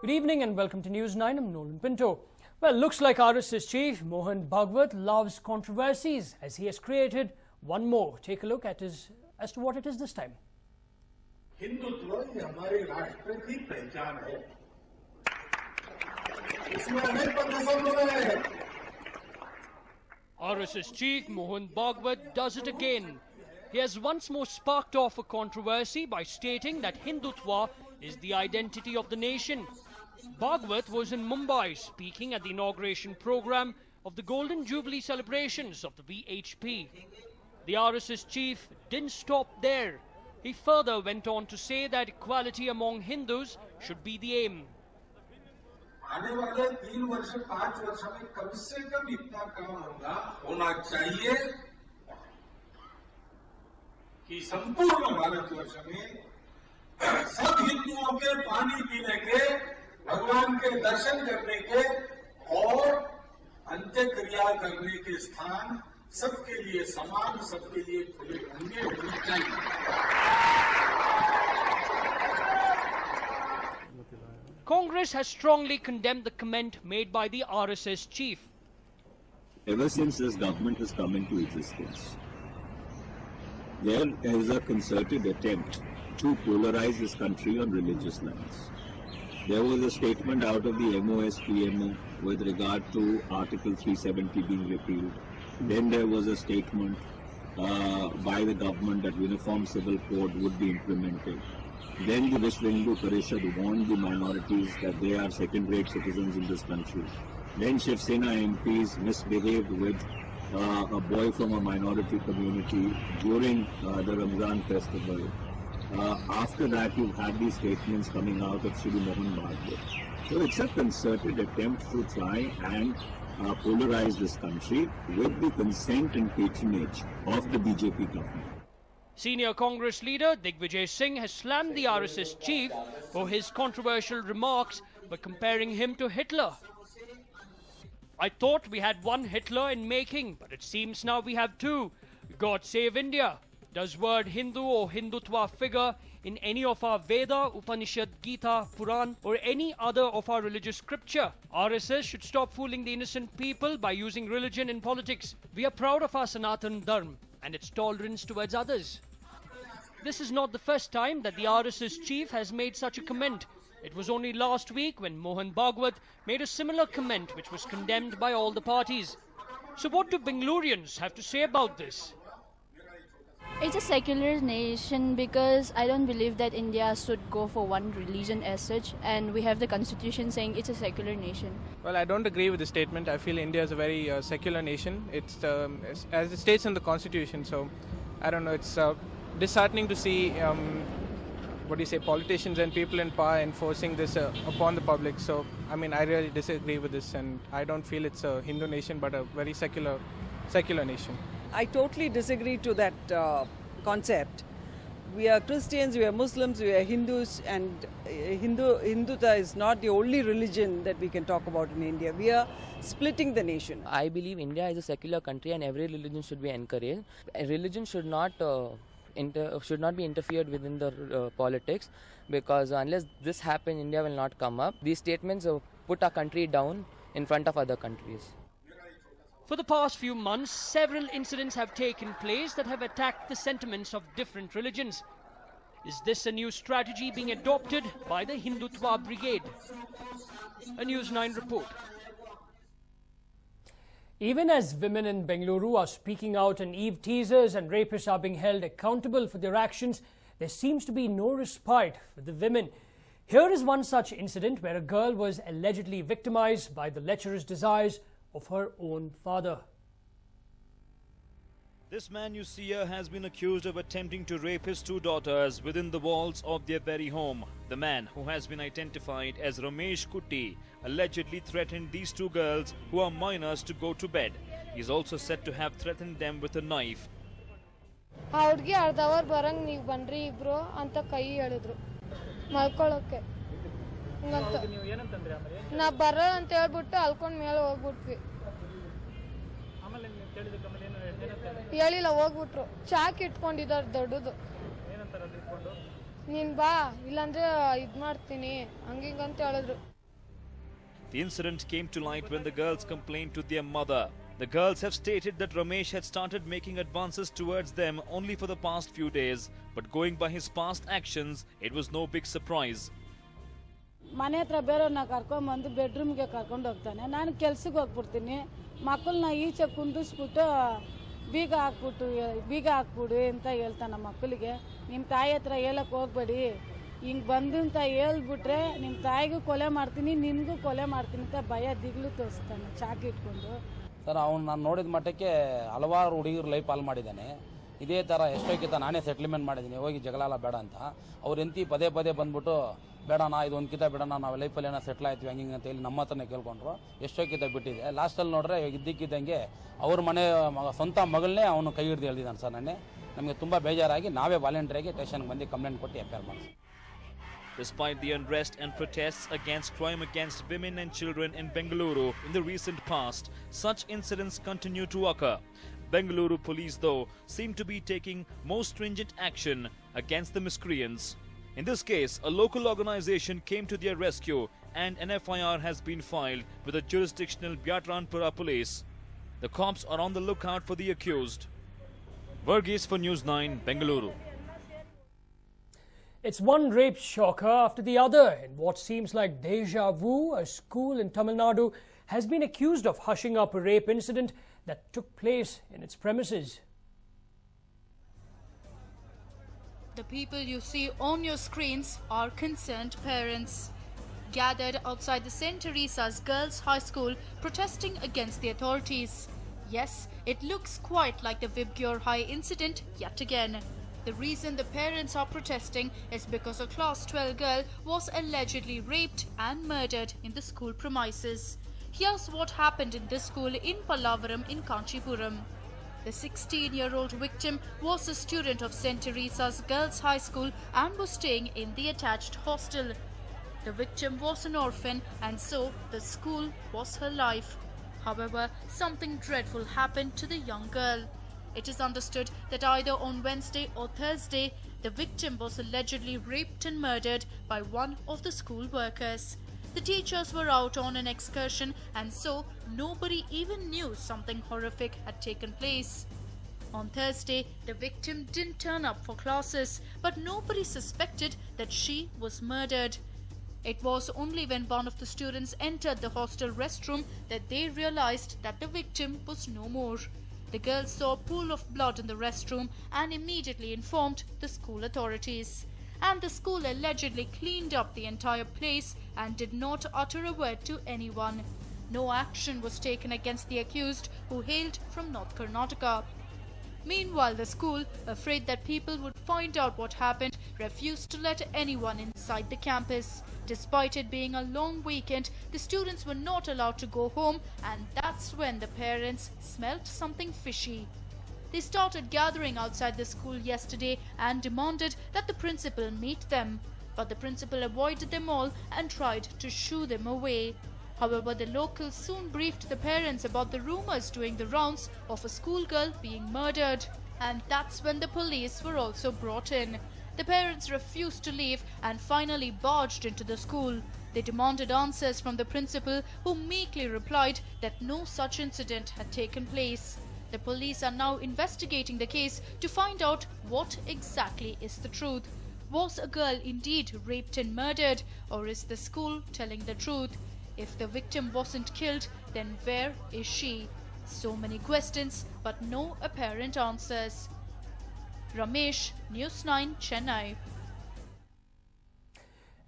Good evening and welcome to News 9. I'm Nolan Pinto. Well, looks like RSS chief Mohan Bhagwat loves controversies as he has created one more. Take a look at as to what it is this time. Hindutva ये हमारे राष्ट्र की पहचान है। इसमें अनेक पद हैं। RSS chief Mohan Bhagwat does it again. He has once more sparked off a controversy by stating that Hindutva is the identity of the nation. Bhagwat was in Mumbai speaking at the inauguration program of the Golden Jubilee celebrations of the VHP. The RSS chief didn't stop there. He further went on to say that equality among Hindus should be the aim. आने वाले 3 वर्ष 5 वर्ष में कम से कम इतना काम होना चाहिए कि संपूर्ण भारतवर्ष में सब हिंदुओं के पानी पीने के, भगवान के दर्शन करने के और अंत्यक्रिया करने के स्थान सबके लिए समान, सबके लिए खुले होने चाहिए। Congress has strongly condemned the comment made by the RSS chief. Ever since this government has come into existence, there is a concerted attempt to polarize this country on religious lines. There was a statement out of the MOSPMO with regard to Article 370 being repealed. Then there was a statement by the government that Uniform Civil Code would be implemented. Then the Vishwa Hindu Parishad warned the minorities that they are second-rate citizens in this country. Then Shiv Sena MPs misbehaved with a boy from a minority community during the Ramzan festival. After that, you've had these statements coming out of Shri Mohan Bhagwat. So it's a concerted attempt to try and polarize this country with the consent and patronage of the BJP government. Senior Congress leader Digvijay Singh has slammed the RSS chief for his controversial remarks by comparing him to Hitler. I thought we had one Hitler in making, but it seems now we have two. God save India. Does word Hindu or Hindutva figure in any of our Veda, Upanishad, Gita, Puran or any other of our religious scripture? RSS should stop fooling the innocent people by using religion in politics. We are proud of our Sanatan Dharma and its tolerance towards others. This is not the first time that the RSS chief has made such a comment. It was only last week when Mohan Bhagwat made a similar comment which was condemned by all the parties. So what do Bengalurians have to say about this? It's a secular nation because I don't believe that India should go for one religion as such, and we have the constitution saying it's a secular nation. Well, I don't agree with the statement. I feel India is a very secular nation. It's as it states in the constitution. So I don't know. It's disheartening to see politicians and people in power enforcing this upon the public. So I mean, I really disagree with this, and I don't feel it's a Hindu nation, but a very secular nation. I totally disagree to that concept. We are Christians, we are Muslims, we are Hindus, and Hindutva is not the only religion that we can talk about in India. We are splitting the nation. I believe India is a secular country and every religion should be encouraged. Religion should not be interfered within the politics, because unless this happens, India will not come up. These statements put our country down in front of other countries. For the past few months, several incidents have taken place that have attacked the sentiments of different religions. Is this a new strategy being adopted by the Hindutva Brigade? A News 9 report. Even as women in Bengaluru are speaking out and Eve teasers and rapists are being held accountable for their actions, there seems to be no respite for the women. Here is one such incident where a girl was allegedly victimized by the lecherous desires of her own father. This man you see here has been accused of attempting to rape his 2 daughters within the walls of their very home. The man, who has been identified as Ramesh Kutti, allegedly threatened these 2 girls who are minors to go to bed. He is also said to have threatened them with a knife. ಹುಡುಗಿ ಅರ್ಧವರ್ ಬರಂಗ್ ನೀವು ಬನ್ರಿ ಇಬ್ರು ಅಂತ ಕೈ ಹೇಳಿದ್ರು ಮಲ್ಕೊಳ್ಳೋಕೆ. ನಾ ಬರ ಅಂತ ಹೇಳ್ಬಿಟ್ಟು ಅಲ್ಕೊಂಡ್ ಮೇಲೆ ಹೋಗ್ಬಿಟ್ವಿ. ಹೇಳಿಲ್ಲ, ಹೋಗ್ಬಿಟ್ರು. ಚಾಕ್ ಇಟ್ಕೊಂಡಿದ್ದಾರೆ ದೊಡ್ಡದು. ನೀನ್ ಬಾ, ಇಲ್ಲಾಂದ್ರೆ ಇದ್ ಮಾಡ್ತೀನಿ ಹಂಗಿಂಗಂತ ಹೇಳಿದ್ರು. The incident came to light when the girls complained to their mother. The girls have stated that Ramesh had started making advances towards them only for the past few days, but going by his past actions, it was no big surprise. ಮನೆ ಹತ್ರ ಬೇರೆಯವ್ರನ್ನ ಕರ್ಕೊಂಡ್ಬಂದು ಬೆಡ್ರೂಮ್ಗೆ ಕರ್ಕೊಂಡು ಹೋಗ್ತಾನೆ. ನಾನು ಕೆಲ್ಸಕ್ಕೆ ಹೋಗ್ಬಿಡ್ತೀನಿ. ಮಕ್ಕಳನ್ನ ಈಚೆ ಕುಂದಿಸ್ಬಿಟ್ಟು ಬೀಗ ಹಾಕ್ಬಿಡು ಅಂತ ಹೇಳ್ತಾನೆ ಮಕ್ಕಳಿಗೆ. ನಿಮ್ಮ ತಾಯಿ ಹತ್ರ ಹೇಳಕ್ಕೆ ಹೋಗ್ಬೇಡಿ, ಹಿಂಗೆ ಬಂದು ಅಂತ ಹೇಳ್ಬಿಟ್ರೆ ನಿಮ್ಮ ತಾಯಿಗೂ ಕೊಲೆ ಮಾಡ್ತೀನಿ, ನಿಮಗೂ ಕೊಲೆ ಮಾಡ್ತೀನಿ ಅಂತ ಭಯ ದಿಗ್ಲು ತೋರಿಸ್ತಾನೆ ಚಾಕಿ ಇಟ್ಕೊಂಡು. ಸರ್, ಅವ್ನು ನಾನು ನೋಡಿದ ಮಟ್ಟಕ್ಕೆ ಹಲವಾರು ಹುಡುಗರು ಲೈಫ್ ಹಾಲು ಮಾಡಿದ್ದಾನೆ. ಇದೇ ಥರ ಎಷ್ಟೋಕ್ಕಿಂತ ನಾನೇ ಸೆಟ್ಲ್ಮೆಂಟ್ ಮಾಡಿದ್ದೀನಿ, ಹೋಗಿ ಜಗಳ ಬೇಡ ಅಂತ. ಅವ್ರು ಎಂತಿ ಪದೇ ಬಂದ್ಬಿಟ್ಟು ಬೇಡಣ್ಣ ಇದು ಒಂದ್ಕಿತ ಬೇಡಣ್ಣ, ನಾವು ಲೈಫಲ್ಲಿ ಏನೋ ಸೆಟ್ಲ್ ಆಯ್ತೀವಿ ಹಂಗೆ ಅಂತ ಹೇಳಿ ನಮ್ಮ ಹತ್ರನೇ ಕೇಳ್ಕೊಂಡ್ರು. ಎಷ್ಟೋಕ್ಕಿಂತ ಬಿಟ್ಟಿದೆ. ಲಾಸ್ಟಲ್ಲಿ ನೋಡ್ರೆ ಇದ್ದಕ್ಕಿದ್ದಂಗೆ ಅವ್ರ ಮನೆ ಸ್ವಂತ ಮಗಳನ್ನೇ ಅವನು ಕೈ ಹಿಡಿದು ಹೇಳ್ದಿದ್ದಾನೆ ಸರ್. ನಮಗೆ ತುಂಬ ಬೇಜಾರಾಗಿ ನಾವೇ ವಾಲಂಟಿಯರಾಗಿ ಸ್ಟೇಷನ್ಗೆ ಬಂದು ಕಂಪ್ಲೇಂಟ್ ಕೊಟ್ಟು ಎಫ್ಐಆರ್ ಮಾಡಿದ್ವಿ. Despite the unrest and protests against crime against women and children in Bengaluru in the recent past, such incidents continue to occur. Bengaluru police, though, seem to be taking more stringent action against the miscreants. In this case, a local organization came to their rescue and an FIR has been filed with the jurisdictional Byatranpura police. The cops are on the lookout for the accused. Varghese for News 9, Bengaluru. It's one rape shocker after the other in what seems like deja vu. A school in Tamil Nadu has been accused of hushing up a rape incident that took place in its premises. The people you see on your screens are concerned parents, gathered outside the St. Teresa's Girls' High School protesting against the authorities. Yes, it looks quite like the Vibgyor High incident yet again. The reason the parents are protesting is because a class 12 girl was allegedly raped and murdered in the school premises. Here's what happened in this school in Pallavaram in Kanchipuram. The 16-year-old victim was a student of St. Teresa's Girls' High School and was staying in the attached hostel. The victim was an orphan and so the school was her life. However, something dreadful happened to the young girl. It is understood that either on Wednesday or Thursday, the victim was allegedly raped and murdered by one of the school workers. The teachers were out on an excursion and so nobody even knew something horrific had taken place. On Thursday, the victim didn't turn up for classes, but nobody suspected that she was murdered. It was only when one of the students entered the hostel restroom that they realized that the victim was no more. The girls saw a pool of blood in the restroom and immediately informed the school authorities. And the school allegedly cleaned up the entire place and did not utter a word to anyone. No action was taken against the accused, who hailed from North Karnataka. Meanwhile, the school, afraid that people would find out what happened, refused to let anyone inside the campus. Despite it being a long weekend, the students were not allowed to go home, and that's when the parents smelt something fishy. They started gathering outside the school yesterday and demanded that the principal meet them. But the principal avoided them all and tried to shoo them away. However, the locals soon briefed the parents about the rumors doing the rounds of a schoolgirl being murdered. And that's when the police were also brought in. The parents refused to leave and finally barged into the school. They demanded answers from the principal, who meekly replied that no such incident had taken place. The police are now investigating the case to find out what exactly is the truth. Was a girl indeed raped and murdered, or is the school telling the truth? If the victim wasn't killed, then where is she? So many questions, but no apparent answers. Ramesh, News 9, Chennai.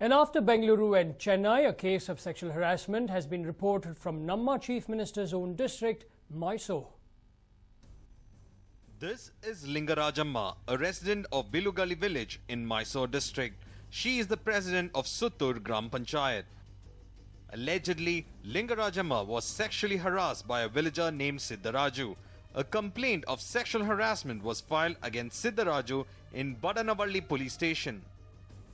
And after Bengaluru and Chennai, a case of sexual harassment has been reported from Namma Chief Minister's own district, Mysore. This is Lingarajamma, a resident of Bilugali village in Mysore district. She is the president of Suttur Gram Panchayat. Allegedly, Lingarajamma was sexually harassed by a villager named Siddharaju. A complaint of sexual harassment was filed against Siddharaju in Badanavalli police station.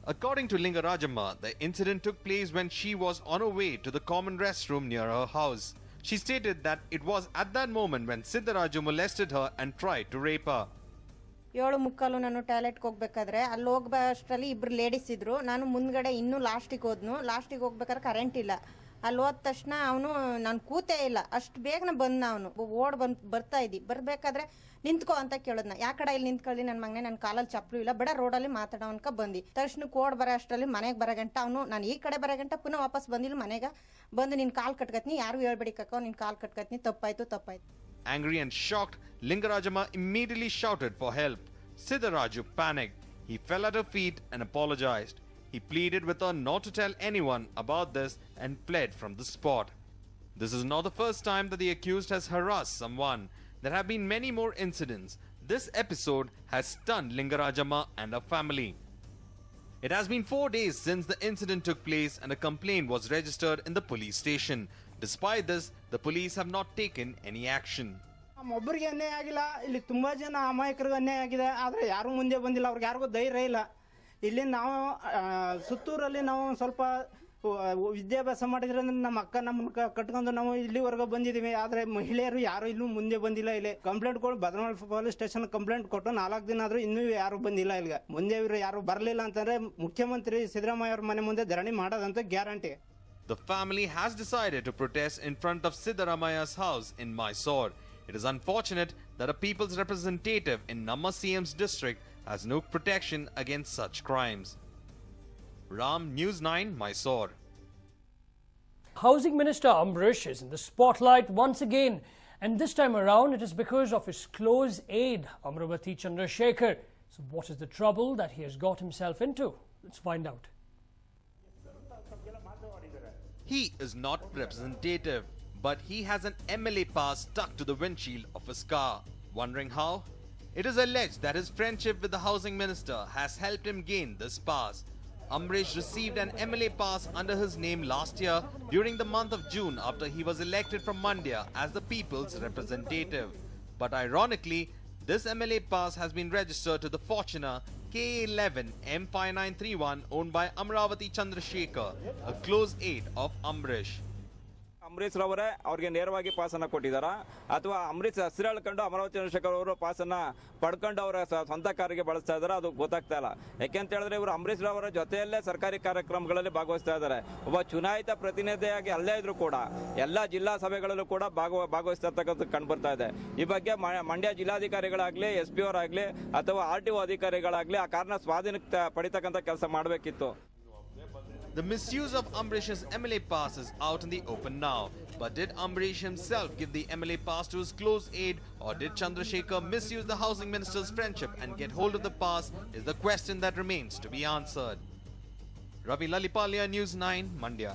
According to Lingarajamma, the incident took place when she was on her way to the common restroom near her house. She stated that it was at that moment when Siddharaju molested her and tried to rape her. 7:45 ನಾನು ಟಾಯ್ಲೆಟ್ಗೆ ಹೋಗ್ಬೇಕಾದ್ರೆ ಅಲ್ಲಿ ಹೋಗ್ಬೋ ಅಷ್ಟರಲ್ಲಿ ಇಬ್ಬರು ladies ಇದ್ರು. ನಾನು ಮುಂದ್ಗಡೆ ಇನ್ನೂ ಲಾಸ್ಟಿಗೆ ಹೋದ್ನು. ಲಾಸ್ಟಿಗೆ ಹೋಗ್ಬೇಕಾದ್ರೆ ಕರೆಂಟ್ ಇಲ್ಲ. ಅಲ್ಲಿ ಹೋದ ತಕ್ಷಣ ಅವನು ನಾನು ಕೂತೇ ಇಲ್ಲ, ಅಷ್ಟು ಬೇಗನೆ ಬಂದ, ಅವನು ಓಡ್ ಬರ್ತಾ ಇದ್ದಿ, ಬರಬೇಕಾದ್ರೆ ನಿಂತ್ಕೋ ಅಂತ ಕೇಳಿದ್ನ. ಯಾ ಕಡೆ ಇಲ್ಲಿ ನಿಂತ್ಕೊಳ್ಳಿ ನನ್ನ ಮಗನೇ, ನನ್ನ ಕಾಲಲ್ಲಿ ಚಪ್ಪಲು ಇಲ್ಲ, ಬಡ ರೋಡಲ್ಲಿ ಮಾತಾಡೋನ್ಕ ಬಂದು ತಕ್ಷಣಕ್ಕೆ ಓಡ್ ಬರೋ ಅಷ್ಟರಲ್ಲಿ ಮನೆಗೆ ಬರೋ ಗಂಟ ಅವನು, ನಾನು ಈ ಕಡೆ ಬರೋ ಗಂಟ ಪುನಃ ವಾಪಸ್ ಬಂದಿಲ್ಲ ಮನೆಗೆ ಬಂದು, ನಿನ್ನ ಕಾಲು ಕಟ್ಕತ್ನಿ, ಯಾರು ಹೇಳ್ಬೇಡಿ ಕಕ್ಕೋ, ನಿನ್ನ ಕಾಲು ಕಟ್ಕತ್ನಿ, ತಪ್ಪಾಯ್ತು. Angry and shocked, Lingarajamma immediately shouted for help. Siddharaju panicked. He fell at her feet and apologized. He pleaded with her not to tell anyone about this and fled from the spot. This is not the first time that the accused has harassed someone. There have been many more incidents. This episode has stunned Lingarajamma and her family. It has been 4 days since the incident took place and a complaint was registered in the police station. Despite this, the police have not taken any action. ಒಬ್ಬರಿಗೆ ಅನ್ಯಾಯ ಆಗಿಲ್ಲ, ಇಲ್ಲಿ ತುಂಬಾ ಜನ ಅಮಾಯಕರಿಗೆ ಅನ್ಯಾಯ ಆಗಿದೆ, ಆದರೆ ಯಾರು ಮುಂದೆ ಬಂದಿಲ್ಲ, ಅವ್ರಿಗೆ ಯಾರಿಗೂ ಧೈರ್ಯ ಇಲ್ಲ. ಇಲ್ಲಿ ನಾವು ಸುತ್ತೂರಲ್ಲಿ ನಾವು ಸ್ವಲ್ಪ ವಿದ್ಯಾಭ್ಯಾಸ ಮಾಡಿದ್ರಿಂದ ನಮ್ಮ ಅಕ್ಕ ನಮ್ಮನ್ನು ಕಟ್ಕೊಂಡು ನಾವು ಇಲ್ಲಿವರೆಗೂ ಬಂದಿದ್ದೀವಿ. ಆದರೆ ಮಹಿಳೆಯರು ಯಾರು ಇಲ್ಲೂ ಮುಂದೆ ಬಂದಿಲ್ಲ. ಇಲ್ಲಿ ಕಂಪ್ಲೇಂಟ್ ಕೊಟ್ಟು ಬದನವಾಳ ಪೊಲೀಸ್ ಸ್ಟೇಷನ್ ಕಂಪ್ಲೇಂಟ್ ಕೊಟ್ಟು 4 ದಿನ ಆದರೂ ಇನ್ನೂ ಯಾರು ಬಂದಿಲ್ಲ. ಇಲ್ಲಿಗೆ ಮುಂದೆ ಇವರು ಯಾರು ಬರಲಿಲ್ಲ ಅಂತಂದ್ರೆ ಮುಖ್ಯಮಂತ್ರಿ ಸಿದ್ದರಾಮಯ್ಯ ಅವ್ರ ಮನೆ ಮುಂದೆ ಧರಣಿ ಮಾಡೋದಂತ guarantee. The family has decided to protest in front of Siddharamaya's house in Mysore. It is unfortunate that a people's representative in Namma CM's district has no protection against such crimes. Ram, News 9, Mysore. Housing Minister Ambrish is in the spotlight once again, and this time around it is because of his close aide, Amravati Chandrasekhar. So what is the trouble that he has got himself into? Let's find out. He is not representative, but he has an MLA pass stuck to the windshield of his car. Wondering how? It is alleged that his friendship with the housing minister has helped him gain this pass. Ambrish received an MLA pass under his name last year during the month of June after he was elected from Mandya as the people's representative. But ironically, this MLA pass has been registered to the Fortuner KA11 M5931 owned by Amravati Chandrasekhar, a close aide of Ambrish. Ambarish ರವರೇ ಅವ್ರಿಗೆ ನೇರವಾಗಿ ಪಾಸನ್ನು ಕೊಟ್ಟಿದ್ದಾರಾ ಅಥವಾ ಅಂಬರೀಶ್ ಹೆಸರು ಹೇಳ್ಕೊಂಡು ಅಮರಾವತಿ ಚಂದ್ರಶೇಖರ್ ಅವರು ಪಾಸನ್ನು ಪಡ್ಕೊಂಡು ಅವರ ಸ್ವಂತ ಕಾರಿಗೆ ಬಳಸ್ತಾ ಇದ್ದಾರೆ, ಅದು ಗೊತ್ತಾಗ್ತಾ ಇಲ್ಲ. ಯಾಕೆಂತ ಹೇಳಿದ್ರೆ ಇವರು ಅಂಬರೀಶ್ ರವರ ಜೊತೆಯಲ್ಲೇ ಸರ್ಕಾರಿ ಕಾರ್ಯಕ್ರಮಗಳಲ್ಲಿ ಭಾಗವಹಿಸ್ತಾ ಇದ್ದಾರೆ. ಒಬ್ಬ ಚುನಾಯಿತ ಪ್ರತಿನಿಧಿಯಾಗಿ ಅಲ್ಲೇ ಇದ್ರು ಕೂಡ ಎಲ್ಲ ಜಿಲ್ಲಾ ಸಭೆಗಳಲ್ಲೂ ಕೂಡ ಭಾಗವಹಿಸ್ತಾ ಇರ್ತಕ್ಕಂಥದ್ದು ಕಂಡು ಬರ್ತಾ ಇದೆ. ಈ ಬಗ್ಗೆ ಮಂಡ್ಯ ಜಿಲ್ಲಾಧಿಕಾರಿಗಳಾಗ್ಲಿ, SP ಅವರಾಗ್ಲಿ ಅಥವಾ RTO ಅಧಿಕಾರಿಗಳಾಗ್ಲಿ ಆ ಕಾರಣ ಸ್ವಾಧೀನಕ್ಕೆ ಪಡಿತಕ್ಕಂಥ ಕೆಲಸ ಮಾಡಬೇಕಿತ್ತು. The misuse of Ambrish's MLA pass is out in the open now. But did Ambrish himself give the MLA pass to his close aide, or did Chandrasekhar misuse the housing minister's friendship and get hold of the pass is the question that remains to be answered. Ravi Lalipalia, News 9, Mandya.